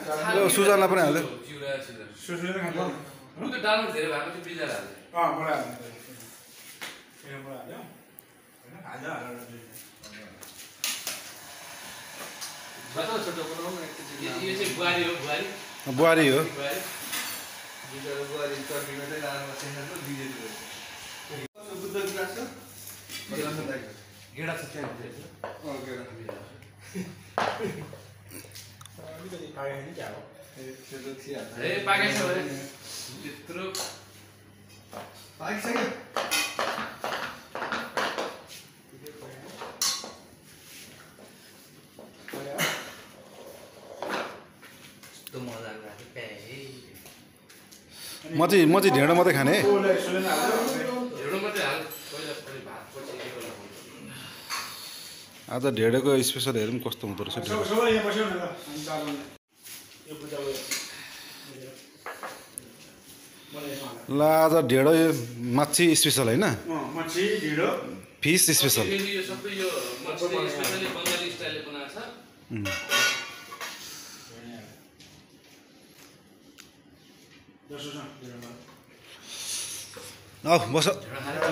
यो सुजनलाई पनि हाल्यो सुजन खान्छ रु त डाल्नु धेरै भएको थियो बिजार हाल्छ मलाई हाल्यो हाल्यो छोटो छोटो बनाउनु यो चाहिँ बुहारी हो बुहारी बुहारी हो बिजार बुहारी चटनीमा चाहिँ लानु सेन्टरमा दिएको बुद्ध ग्लास छ गेडा छ त्यहाँ ए पाकेछ भने त्यत्रो पाकिसक्यो त्यो मजा लाग्यो प्याए म चाहिँ ढेँडो मात्रै खाने ढेँडो मात्रै हाल पहिला पनि भात पछि आज ढेँडोको स्पेसल हेरौँ कस्तो हुँदो रहेछ ढेँडो सबै यहाँ बस्यो न ल हामी चालौँ यो बुझाउ ल आज ढेँडो माछी स्पेसल होइन माछी ढिँडो फिस स्पेसल यो सबै यो मछली स्पेशली बङ्गाली स्टाइलले बनाएको छ औ बस ढेँडो खाएर